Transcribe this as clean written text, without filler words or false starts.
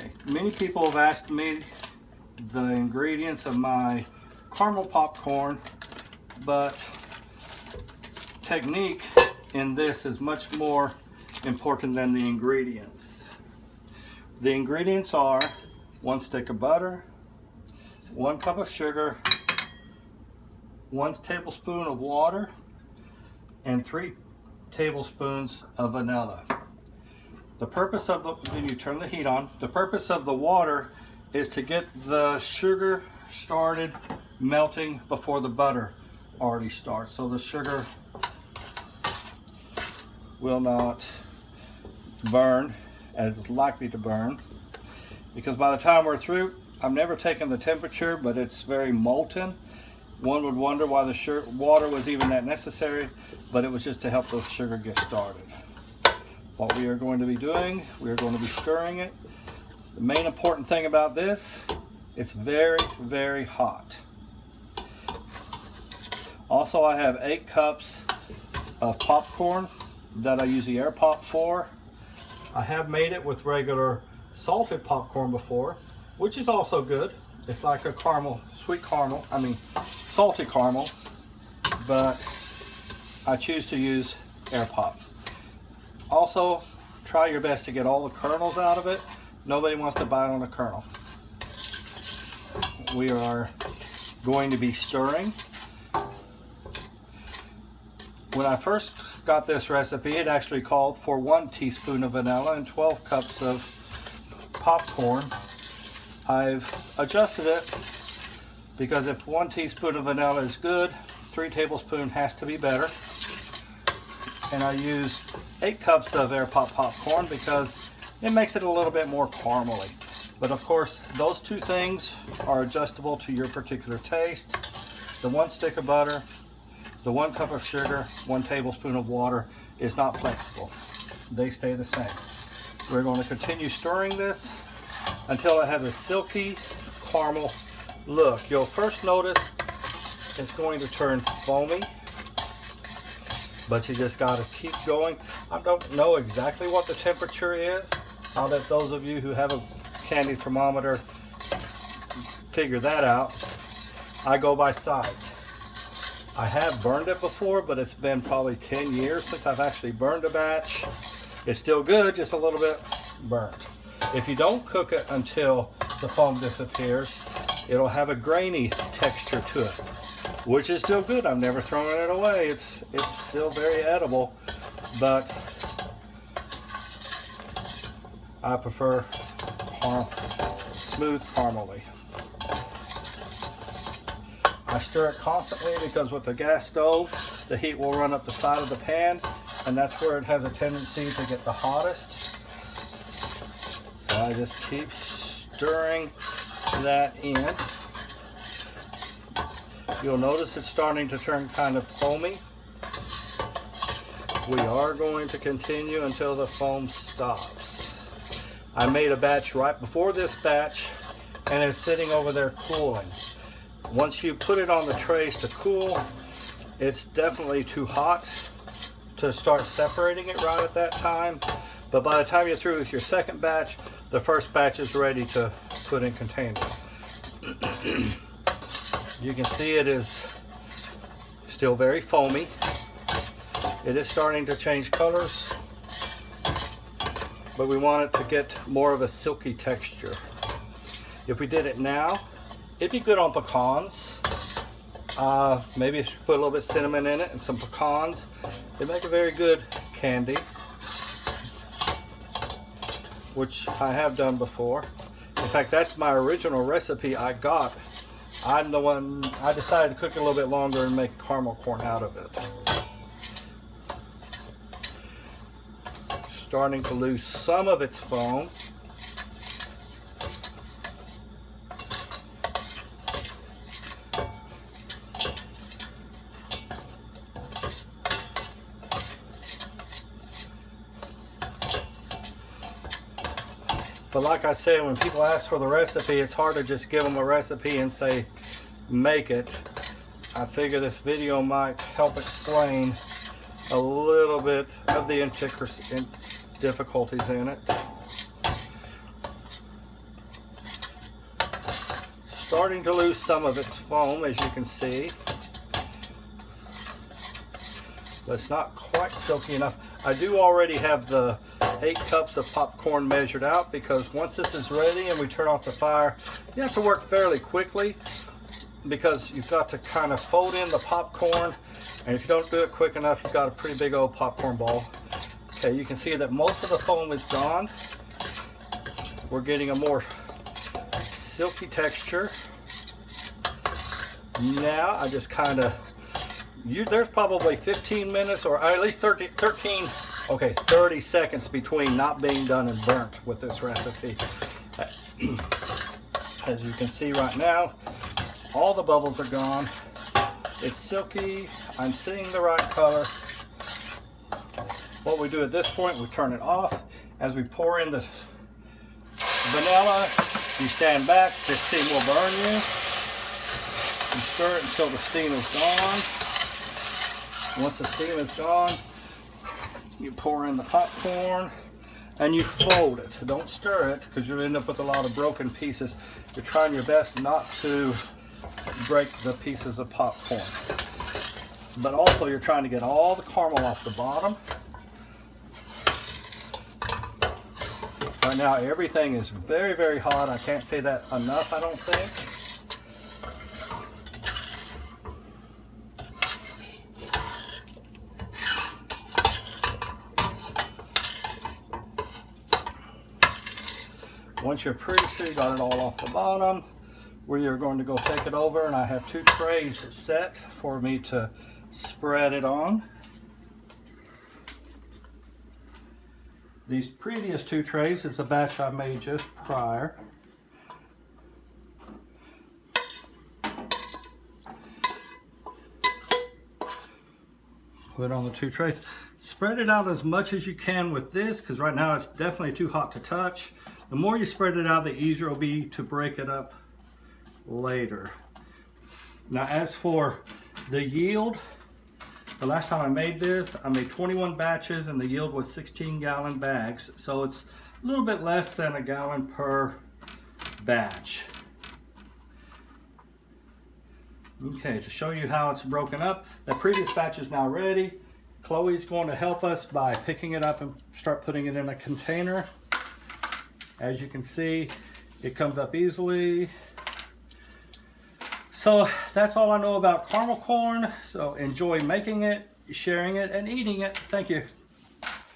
Okay. Many people have asked me the ingredients of my caramel popcorn, but technique in this is much more important than the ingredients. The ingredients are 1 stick of butter, 1 cup of sugar, 1 tablespoon of water, and 3 tablespoons of vanilla. The purpose of when you turn the heat on, the purpose of the water is to get the sugar started melting before the butter already starts. So the sugar will not burn as it's likely to burn. Because by the time we're through, I've never taken the temperature, but it's very molten. One would wonder why the water was even that necessary, but it was just to help the sugar get started. What we are going to be doing, we are going to be stirring it. The main important thing about this, it's very, very hot. Also, I have 8 cups of popcorn that I use the air pop for. I have made it with regular salted popcorn before, which is also good. It's like a caramel, sweet caramel, salted caramel, but I choose to use air pop. Also, try your best to get all the kernels out of it. Nobody wants to bite on a kernel. We are going to be stirring. When I first got this recipe, it actually called for 1 teaspoon of vanilla and 12 cups of popcorn. I've adjusted it because if 1 teaspoon of vanilla is good, 3 tablespoons has to be better. And I use 8 cups of air pop popcorn because it makes it a little bit more caramely. But of course, those 2 things are adjustable to your particular taste. The 1 stick of butter, the 1 cup of sugar, 1 tablespoon of water is not flexible. They stay the same. We're going to continue stirring this until it has a silky caramel look. You'll first notice it's going to turn foamy, but you just got to keep going. I don't know exactly what the temperature is. I'll let those of you who have a candy thermometer figure that out. I go by sight. I have burned it before, but it's been probably 10 years since I've actually burned a batch. It's still good, just a little bit burnt. If you don't cook it until the foam disappears, it'll have a grainy texture to it, which is still good. I've never thrown it away. It's still very edible, but I prefer smooth caramely. I stir it constantly because with the gas stove, the heat will run up the side of the pan, and that's where it has a tendency to get the hottest. So I just keep stirring that in. You'll notice it's starting to turn kind of foamy. We are going to continue until the foam stops. I made a batch right before this batch, and it's sitting over there cooling. Once you put it on the trays to cool, it's definitely too hot to start separating it right at that time. But by the time you're through with your second batch, the first batch is ready to put in containers. You can see it is still very foamy. It is starting to change colors, but we want it to get more of a silky texture. If we did it now, it'd be good on pecans. Maybe if you put a little bit of cinnamon in it and some pecans, they make a very good candy, which I have done before. In fact, that's my original recipe I got. I decided to cook it a little bit longer and make caramel corn out of it. Starting to lose some of its foam. But like I said, when people ask for the recipe, it's hard to just give them a recipe and say, make it. I figure this video might help explain a little bit of the difficulties in it. starting to lose some of its foam, as you can see. But it's not quite silky enough. I do already have the 8 cups of popcorn measured out, because once this is ready and we turn off the fire, you have to work fairly quickly, because you've got to kind of fold in the popcorn, and if you don't do it quick enough, you've got a pretty big old popcorn ball. Okay, you can see that most of the foam is gone. We're getting a more silky texture. Now I just kind of, there's probably 15 minutes or at least 30 seconds between not being done and burnt with this recipe. As you can see right now, all the bubbles are gone. It's silky. I'm seeing the right color. What we do at this point, we turn it off. As we pour in the vanilla, you stand back, this steam will burn you. You stir it until the steam is gone. Once the steam is gone, you pour in the popcorn and you fold it. Don't stir it, because you'll end up with a lot of broken pieces. You're trying your best not to break the pieces of popcorn. But also you're trying to get all the caramel off the bottom. Right now everything is very, very hot. I can't say that enough, I don't think. Once you're pretty sure you got it all off the bottom, we are going to go take it over, and I have 2 trays set for me to spread it on. These previous 2 trays is a batch I made just prior. Put it on the 2 trays. Spread it out as much as you can with this, because right now it's definitely too hot to touch. The more you spread it out, the easier it'll be to break it up later. Now, as for the yield, the last time I made this, I made 21 batches and the yield was 16-gallon bags. So it's a little bit less than a gallon per batch. Okay, to show you how it's broken up, the previous batch is now ready. Chloe's going to help us by picking it up and start putting it in a container. As you can see, it comes up easily. So that's all I know about caramel corn. So enjoy making it, sharing it, and eating it. Thank you.